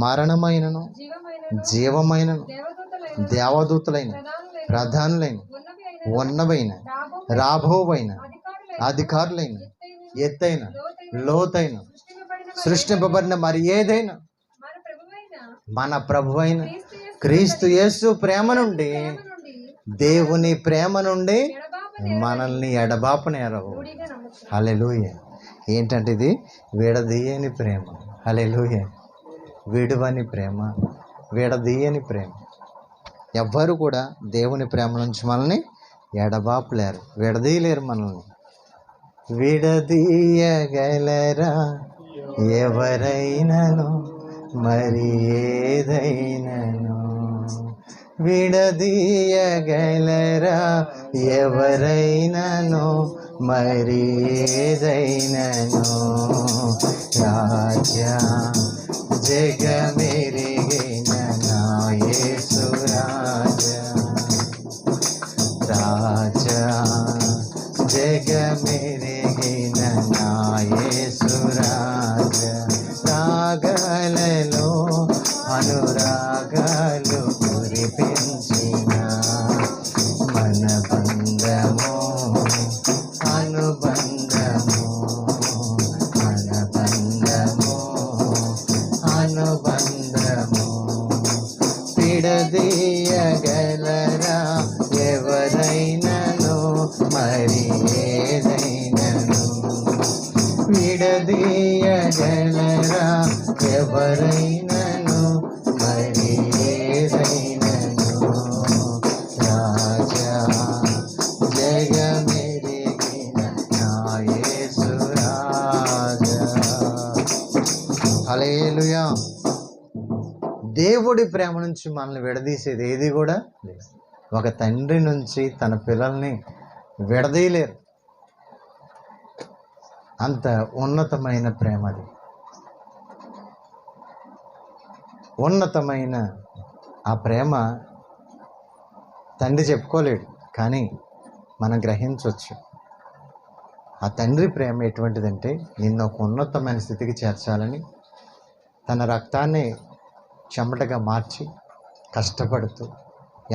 మరణమైనను జీవమైనను దేవదూతలైన ప్రధానులైన ఉన్నవైన రాబోవైన అధికారులైన ఎత్తైన లోతైన సృష్టింపబడిన మరి ఏదైనా మన ప్రభువైన క్రీస్తు యేసు ప్రేమ నుండి, దేవుని ప్రేమ నుండి మనల్ని ఎడబాపనేరవు. హల్లెలూయా. ఏంటంటే ఇది విడదీయని ప్రేమ. హల్లెలూయా. విడువని ప్రేమ, విడదీయని ప్రేమ. ఎవ్వరు కూడా దేవుని ప్రేమ నుంచి మనల్ని ఎడబాపలేరు, విడదీయలేరు మనల్ని. విడదీయగలరా ఎవరైనాను మరి ఏదైనాను? విడదీయగలరా ఎవరైనాను మరి ఏదైనాను? రాజా జగమెరిగిన నా యేసు రాజా, రాజా జగమెరిగిన నా యేసు రాజా, రాగాలలో అనురాగాలు కురిపించిన మన బంధము అనుబంధము, మన బంధము అనుబంధము. విడదీయగలరా ఎవరైనాను మరి ఏదైనాను? విడదీయగలరా ఎవరైనాను మరి ఏదైనాను? రాజా జగమెరిగిన నా యేసు రాజా. హల్లెలూయా. దేవుడి ప్రేమ నుంచి మనల్ని విడదీసేది ఏది కూడా లేదు. ఒక తండ్రి నుంచి తన పిల్లల్ని విడదీయలేరు. అంత ఉన్నతమైన ప్రేమ అది. ఉన్నతమైన ఆ ప్రేమ తండ్రి చెప్పుకోలేడు, కానీ మనం గ్రహించవచ్చు. ఆ తండ్రి ప్రేమ ఎటువంటిదంటే నిన్ను ఒక ఉన్నతమైన స్థితికి చేర్చాలని తన రక్తాన్ని చెమటగా మార్చి కష్టపడుతూ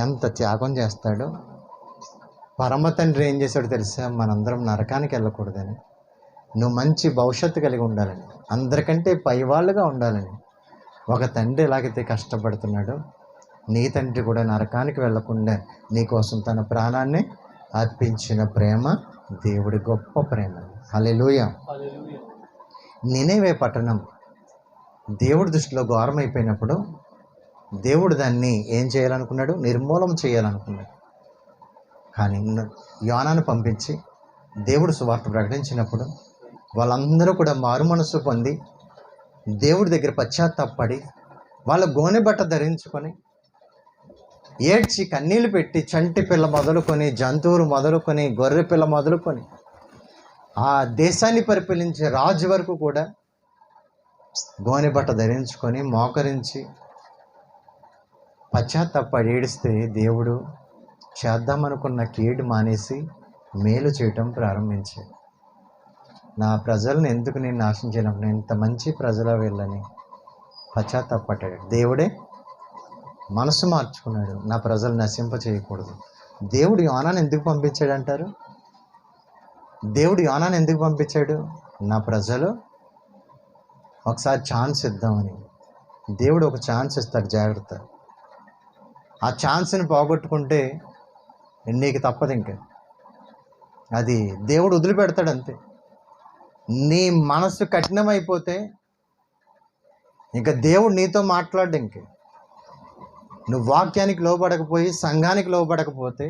ఎంత త్యాగం చేస్తాడో. పరమ తండ్రి ఏం చేశాడో తెలుసా? మనందరం నరకానికి వెళ్ళకూడదని, నువ్వు మంచి భవిష్యత్తు కలిగి ఉండాలని, అందరికంటే పైవాళ్ళుగా ఉండాలని ఒక తండ్రి ఎలాగైతే కష్టపడుతున్నాడో, నీ తండ్రి కూడా నరకానికి వెళ్లకుండా నీకోసం తన ప్రాణాన్ని అర్పించిన ప్రేమ దేవుడి గొప్ప ప్రేమ. హల్లెలూయా. నినెవే పట్టణం దేవుడి దృష్టిలో ఘోరమైపోయినప్పుడు దేవుడు దాన్ని ఏం చేయాలనుకున్నాడు? నిర్మూలన చేయాలనుకున్నాడు. కానీ యోనాను పంపించి దేవుడు సువార్త ప్రకటించినప్పుడు వాళ్ళందరూ కూడా మారు మనసు పొంది దేవుడి దగ్గర పశ్చాత్తాపడి వాళ్ళ గోనె బట్ట ధరించుకొని ఏడ్చి కన్నీళ్ళు పెట్టి చంటి పిల్ల మొదలుకొని జంతువులు మొదలుకొని గొర్రె పిల్ల మొదలుకొని ఆ దేశాన్ని పరిపాలించే రాజు వరకు కూడా గోనె బట్ట ధరించుకొని మోకరించి పశ్చాత్తాపడి ఏడిస్తే దేవుడు చేద్దామనుకున్న కీడు మానేసి మేలు చేయటం ప్రారంభించాడు. నా ప్రజలను ఎందుకు నేను నాశనం చేయనప్పుడు ఇంత మంచి ప్రజల వెళ్ళని పశ్చాత్తాపడ్డాడు. దేవుడే మనసు మార్చుకున్నాడు, నా ప్రజలు నశింప చేయకూడదు. దేవుడు యోనాను ఎందుకు పంపించాడు అంటారు? దేవుడు యోనాను ఎందుకు పంపించాడు? నా ప్రజలు ఒకసారి ఛాన్స్ ఇద్దామని. దేవుడు ఒక ఛాన్స్ ఇస్తాడు, జాగ్రత్త. ఆ ఛాన్స్ని పోగొట్టుకుంటే నీకు తప్పదు. ఇంకా అది దేవుడు వదిలిపెడతాడు అంతే. నీ మనసు కఠినమైపోతే ఇంకా దేవుడు నీతో మాట్లాడు. ఇంక నువ్వు వాక్యానికి లోబడకపోయి సంఘానికి లోబడకపోతే,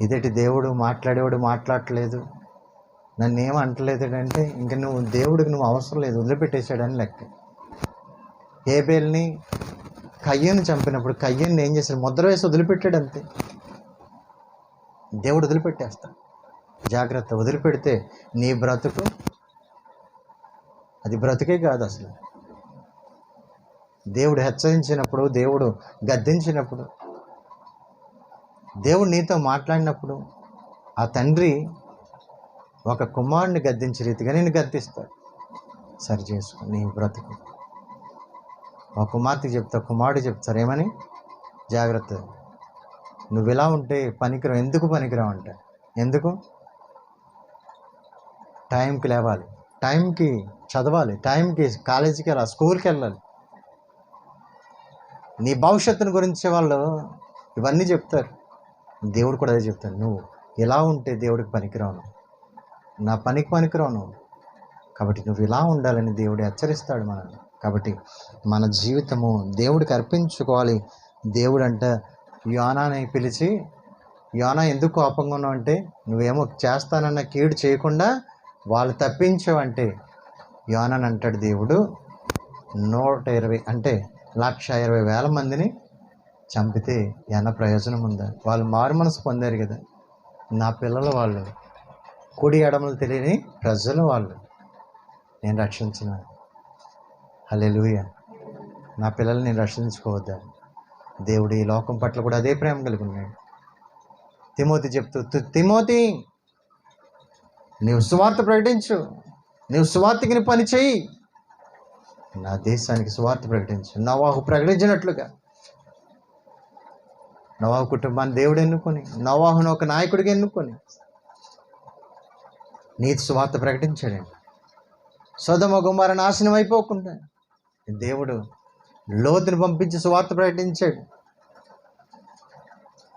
ఇదేంటి దేవుడు మాట్లాడేవాడు మాట్లాడట్లేదు, నన్ను ఏం అంటలేదంటే ఇంక నువ్వు దేవుడికి నువ్వు అవసరం లేదు, వదిలిపెట్టేశాడని లెక్క. హేబేల్ని కయ్యను చంపినప్పుడు కయ్యన్ని ఏం చేశాడు? ముద్ర వేసి వదిలిపెట్టాడు, అంతే. దేవుడు వదిలిపెట్టేస్తాడు. జాగ్రత్త, వదిలిపెడితే నీ బ్రతుకు అది బ్రతుకే కాదు అసలు. దేవుడు హెచ్చరించినప్పుడు, దేవుడు గద్దించినప్పుడు, దేవుడు నీతో మాట్లాడినప్పుడు ఆ తండ్రి ఒక కుమారుడిని గద్దించే రీతిగా నేను గద్దిస్తాడు. సరి చేసుకో నీ బ్రతుకు. ఒక కుమార్తెకి చెప్తా, కుమారుడు చెప్తారు ఏమని? జాగ్రత్త, నువ్వు ఇలా ఉంటే పనికిరావు. ఎందుకు పనికిరావు అంటే, ఎందుకు? టైంకి లేవాలి, టైంకి చదవాలి, టైంకి కాలేజీకి వెళ్ళాలి, స్కూల్కి వెళ్ళాలి. నీ భవిష్యత్తుని గురించి వాళ్ళు ఇవన్నీ చెప్తారు. దేవుడు కూడా అదే చెప్తాడు, నువ్వు ఇలా ఉంటే దేవుడికి పనికిరావు, నా పనికి పనికిరావు నువ్వు. కాబట్టి నువ్వు ఇలా ఉండాలని దేవుడు హెచ్చరిస్తాడు మనల్ని. కాబట్టి మన జీవితము దేవుడికి అర్పించుకోవాలి. దేవుడు అంటే యోనాని పిలిచి, యోనా ఎందుకు కోపంగా ఉన్నావు అంటే, నువ్వేమో చేస్తానన్న కీడు చేయకుండా వాళ్ళు తప్పించావంటే, యోనాని అంటాడు దేవుడు 120 అంటే 1,20,000 మందిని చంపితే ఏమన్నా ప్రయోజనం ఉందా? వాళ్ళు మారు మనసు పొందారు కదా. నా పిల్లలు వాళ్ళు, కుడి ఎడమలు తెలియని ప్రజలు వాళ్ళు, నేను రక్షించిన. హల్లెలూయా. నా పిల్లల్ని నేను రక్షించుకోవద్దా? దేవుడు ఈ లోకం పట్ల కూడా అదే ప్రేమ కలిగి ఉన్నాడు. తిమోతి చెప్తూ, తిమోతి నీవు సువార్త ప్రకటించు, నీవు సువార్తకి నీ పని చెయ్యి, నా దేశానికి సువార్త ప్రకటించు. నోవాహు ప్రకటించినట్లుగా, నోవాహు కుటుంబాన్ని దేవుడు ఎన్నుకొని, నోవాహును ఒక నాయకుడిగా ఎన్నుకొని నీతి సువార్త ప్రకటించాడండి. సొదొమ గొమొర్రా నాశనం అయిపోకుండా దేవుడు లోతుని పంపించి సువార్త ప్రకటించాడు.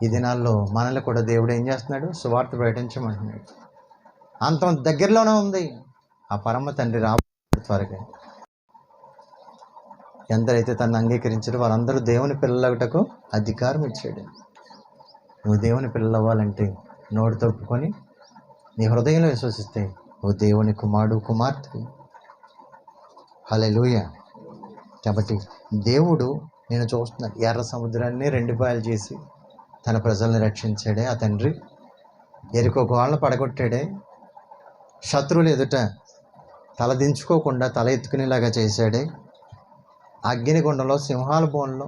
ఈ దినాల్లో మనల్ని కూడా దేవుడు ఏం చేస్తున్నాడు? సువార్త ప్రకటించమంటున్నాడు. అంతం దగ్గరలోనే ఉంది. ఆ పరమ తండ్రి రాబోతున్నాడు త్వరగా. ఎందరైతే తనను అంగీకరించారో వారందరూ దేవుని పిల్లలగుటకు అధికారం ఇచ్చాడు. నువ్వు దేవుని పిల్లలు అవ్వాలంటే నోటితో ఒప్పుకొని నీ హృదయంలో విశ్వసిస్తే ఓ దేవుని కుమారుడు కుమార్తె. హల్లెలూయా. కాబట్టి దేవుడు నేను చూస్తున్నాను, ఎర్ర సముద్రాన్ని 2 పాయలు చేసి తన ప్రజల్ని రక్షించాడే ఆ తండ్రి. ఎరికో గోళ్ళను పడగొట్టాడే, శత్రువులు ఎదుట తల దించుకోకుండా తల ఎత్తుకునేలాగా చేశాడే, అగ్నిగుండంలో, సింహాల బోన్లో,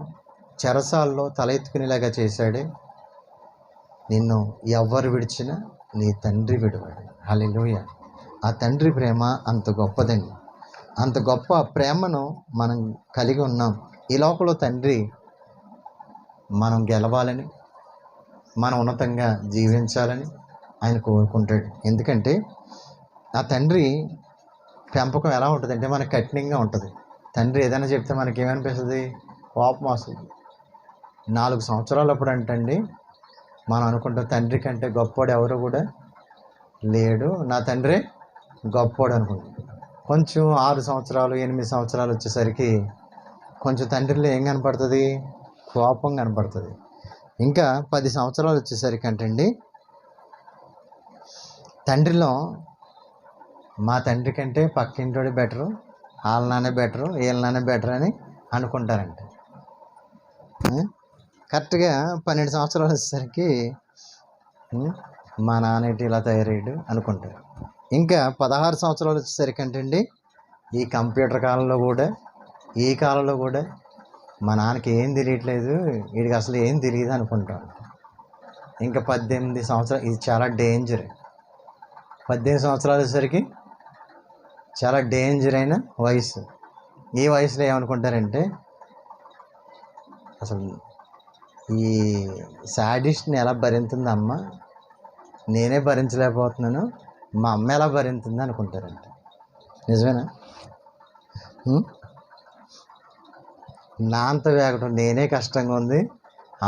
చెరసాల్లో తల ఎత్తుకునేలాగా చేశాడే. నిన్ను ఎవ్వరు విడిచినా నీ తండ్రి విడువాడు. హల్లెలూయా. ఆ తండ్రి ప్రేమ అంత గొప్పదండి. అంత గొప్ప ప్రేమను మనం కలిగి ఉన్నాం. ఈ లోకంలో తండ్రి మనం గెలవాలని, మనం ఉన్నతంగా జీవించాలని ఆయన కోరుకుంటాడు. ఎందుకంటే ఆ తండ్రి పెంపకం ఎలా ఉంటుందంటే మనకు కఠినంగా ఉంటుంది. తండ్రి ఏదైనా చెప్తే మనకి ఏమనిపిస్తుంది? కోపం వస్తుంది. 4 సంవత్సరాలు అప్పుడు అంటండి మనం అనుకుంటాం తండ్రి కంటే గొప్పోడు ఎవరు కూడా లేడు, నా తండ్రి గొప్పోడు అనుకుంటాం. కొంచెం 6 సంవత్సరాలు 8 సంవత్సరాలు వచ్చేసరికి కొంచెం తండ్రిలో ఏం కనపడుతుంది? కోపం కనపడుతుంది. ఇంకా 10 సంవత్సరాలు వచ్చేసరికి అంటండి తండ్రిలో మా తండ్రి కంటే పక్కింటోడే బెటరు, వాళ్ళ నాన్నే బెటరు, వీళ్ళ నాన్నే బెటర్ అని అనుకుంటారంట. కరెక్ట్గా 12 సంవత్సరాలు వచ్చేసరికి మా నాన్నటి ఇలా తయారయ్యాడు అనుకుంటారు. ఇంకా 16 సంవత్సరాలు వచ్చేసరికి అంటండి ఈ కంప్యూటర్ కాలంలో కూడా, ఈ కాలంలో కూడా మా నాన్నకి ఏం తెలియట్లేదు, వీడికి అసలు ఏం తెలియదు అనుకుంటాం. ఇంకా 18 సంవత్సరాలు, ఇది చాలా డేంజర్. 18 సంవత్సరాలు వచ్చేసరికి చాలా డేంజర్ అయిన వయసు. ఈ వయసులో ఏమనుకుంటారంటే అసలు ఈ సాడిస్ట్ని ఎలా భరించింది అమ్మ, నేనే భరించలేకపోతున్నాను, మా అమ్మ ఎలా భరించింది అనుకుంటారంట. నిజమేనా? నా అంత వేగటం నేనే కష్టంగా ఉంది,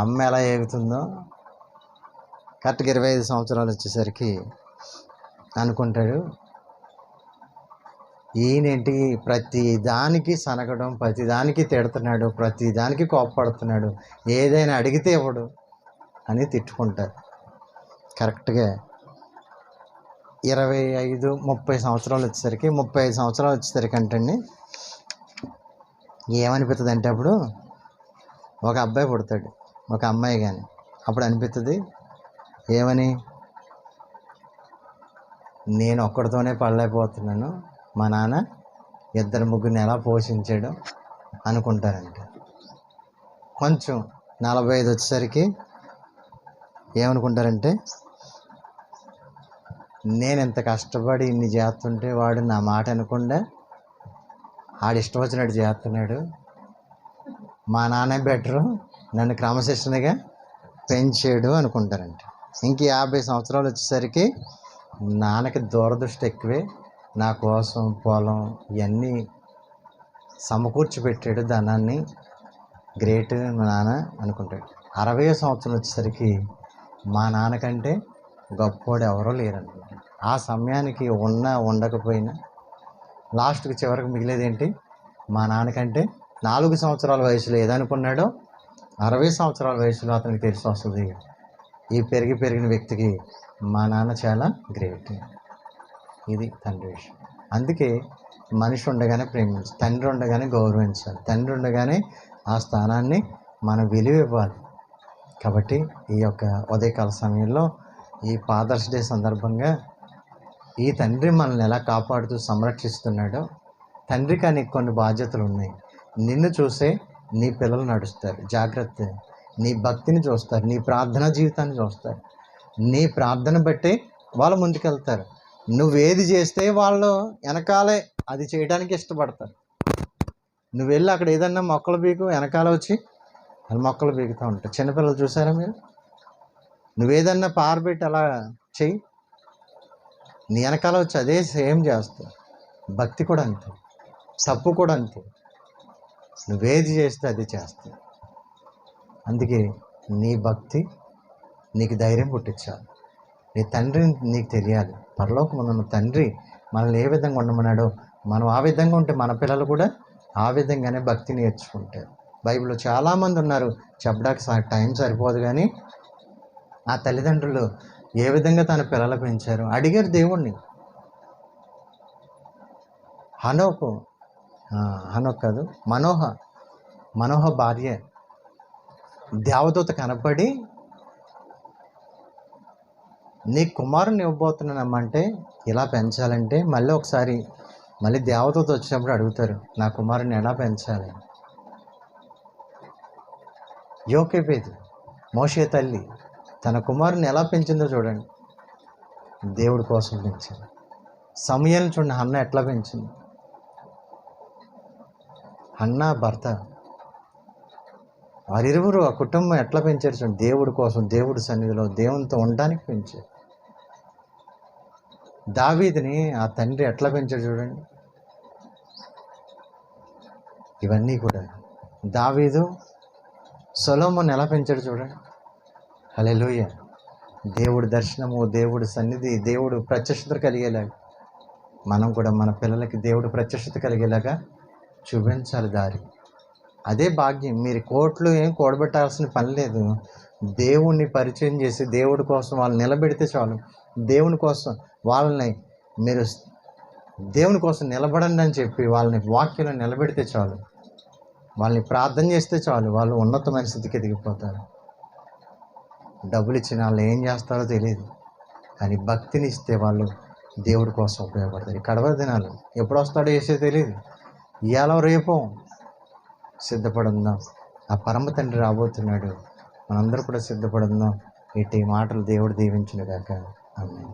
అమ్మ ఎలా ఏగుతుందో. కరెక్ట్గా 25 సంవత్సరాలు వచ్చేసరికి అనుకుంటాడు ఈయనేంటి ప్రతి దానికి సనగడం, ప్రతి దానికి తిడుతున్నాడు, ప్రతి దానికి కోప్పడుతున్నాడు, ఏదైనా అడిగితే ఇవ్వడు అని తిట్టుకుంటారు. కరెక్ట్గా 25-30 సంవత్సరాలు వచ్చేసరికి 35 సంవత్సరాలు వచ్చేసరికి అంటండి ఏమనిపిస్తుంది అంటే అప్పుడు ఒక అబ్బాయి పుడతాడు, ఒక అమ్మాయి కానీ. అప్పుడు అనిపిస్తుంది ఏమని, నేను ఒక్కడితోనే పడలేకపోతున్నాను, మా నాన్న 2-3 ఎలా పోషించాడు అనుకుంటారంట. కొంచెం 45 వచ్చేసరికి ఏమనుకుంటారంటే, నేను ఎంత కష్టపడి ఇన్ని చేస్తుంటే వాడు నా మాట అనకుండా ఆడు ఇష్టం వచ్చినట్టు చేస్తున్నాడు, మా నాన్నే బెటరు, నన్ను క్రమశిక్షణగా పెంచాడు అనుకుంటారంట. ఇంక 50 సంవత్సరాలు వచ్చేసరికి నాన్నకి దూరదృష్టి ఎక్కువే, నా కోసం పొలం ఇవన్నీ సమకూర్చి పెట్టాడు, ధనాన్ని, గ్రేట్ మా నాన్న అనుకుంటాడు. 60 సంవత్సరం వచ్చేసరికి మా నాన్నకంటే గొప్పోడు ఎవరో లేరనుకుంటాడు. ఆ సమయానికి ఉన్నా ఉండకపోయినా లాస్ట్కి చివరికి మిగిలేదేంటి, మా నాన్నకంటే 4 సంవత్సరాల వయసులో ఏదనుకున్నాడో 60 సంవత్సరాల వయసులో అతనికి తెలిసి వస్తుంది, ఈ పెరిగిన వ్యక్తికి మా నాన్న చాలా గ్రేట్. ఇది తండ్రి విషయం. అందుకే మనిషి ఉండగానే ప్రేమించాలి, తండ్రి ఉండగానే గౌరవించాలి, తండ్రి ఉండగానే ఆ స్థానాన్ని మనం విలువ ఇవ్వాలి. కాబట్టి ఈ యొక్క ఉదయకాల సమయంలో ఈ ఫాదర్స్ డే సందర్భంగా ఈ తండ్రి మనల్ని ఎలా కాపాడుతూ సంరక్షిస్తున్నాడో, తండ్రి కానీ కొన్ని బాధ్యతలు ఉన్నాయి. నిన్ను చూసే నీ పిల్లలు నడుస్తారు, జాగ్రత్త. నీ భక్తిని చూస్తారు, నీ ప్రార్థనా జీవితాన్ని చూస్తారు, నీ ప్రార్థన బట్టే వాళ్ళు ముందుకెళ్తారు. నువ్వేది చేస్తే వాళ్ళు వెనకాలే అది చేయడానికి ఇష్టపడతారు. నువ్వు వెళ్ళి అక్కడ ఏదన్నా మొక్కలు పీకు, వెనకాల వచ్చి వాళ్ళు మొక్కలు పీకుతూ ఉంటారు. చిన్నపిల్లలు చూసారా మీరు? నువ్వేదన్నా పారబెట్టి అలా చెయ్యి, నీ వెనకాల వచ్చి అదే సేమ్ చేస్తావు. భక్తి కూడా అంతే, తప్పు కూడా అంతే. నువ్వేది చేస్తే అది చేస్తావు. అందుకే నీ భక్తి నీకు ధైర్యం పుట్టించాలి. నీ తండ్రి నీకు తెలియాలి. పరలోకమున్న తండ్రి మనల్ని ఏ విధంగా ఉండమన్నాడో మనం ఆ విధంగా ఉంటే మన పిల్లలు కూడా ఆ విధంగానే భక్తి నేర్చుకుంటారు. బైబిల్లో చాలామంది ఉన్నారు, చెప్పడానికి టైం సరిపోదు, కానీ ఆ తల్లిదండ్రులు ఏ విధంగా తన పిల్లలు పెంచారు అడిగారు దేవుణ్ణి. హనోకు కాదు, మనోహ భార్య దేవదూత కనపడి నీ కుమారుని ఇవ్వబోతున్నానమ్మంటే ఇలా పెంచాలంటే మళ్ళీ దేవదూత వచ్చినప్పుడు అడుగుతారు, నా కుమారుని ఎలా పెంచాలి. యోకేబేదు మోషే తల్లి తన కుమారుని ఎలా పెంచిందో చూడండి. దేవుడి కోసం పెంచింది. సమూయేలుని చూడండి, హన్న ఎట్లా పెంచింది. హన్న భర్త వారిరువురు ఆ కుటుంబం ఎట్లా పెంచారు చూడండి. దేవుడి కోసం, దేవుడి సన్నిధిలో దేవునితో ఉండడానికి పెంచారు. దావీదుని ఆ తండ్రి ఎట్లా పెంచాడు చూడండి. ఇవన్నీ కూడా దావీదు సొలొమోను ఎలా పెంచాడు చూడండి. హల్లెలూయా. దేవుడి దర్శనము, దేవుడి సన్నిధి, దేవుడు ప్రత్యక్షత కలిగేలాగా మనం కూడా మన పిల్లలకి దేవుడు ప్రత్యక్షత కలిగేలాగా చూపించాలి దారి. అదే భాగ్యం. మీరు కోట్లు ఏం కూడబెట్టాల్సిన పని లేదు. దేవుణ్ణి పరిచయం చేసి దేవుడి కోసం వాళ్ళని నిలబెడితే చాలు. దేవుని కోసం వాళ్ళని మీరు దేవుని కోసం నిలబడండి అని చెప్పి వాళ్ళని వాక్యంలో నిలబెడితే చాలు, వాళ్ళని ప్రార్థన చేస్తే చాలు, వాళ్ళు ఉన్నతమైన స్థితికి ఎదిగిపోతారు. డబ్బులు ఇచ్చిన వాళ్ళు ఏం చేస్తారో తెలియదు, కానీ భక్తిని ఇస్తే వాళ్ళు దేవుడి కోసం ఉపయోగపడతారు. కడవ దినాలు ఎప్పుడు వస్తాడో వేసే తెలియదు, ఇవాళ రేపో సిద్ధపడుందాం. ఆ పరమ తండ్రి రాబోతున్నాడు, మనందరూ కూడా సిద్ధపడుందాం. ఇటు మాటలు దేవుడు దీవించును గాక. ఆమేన్.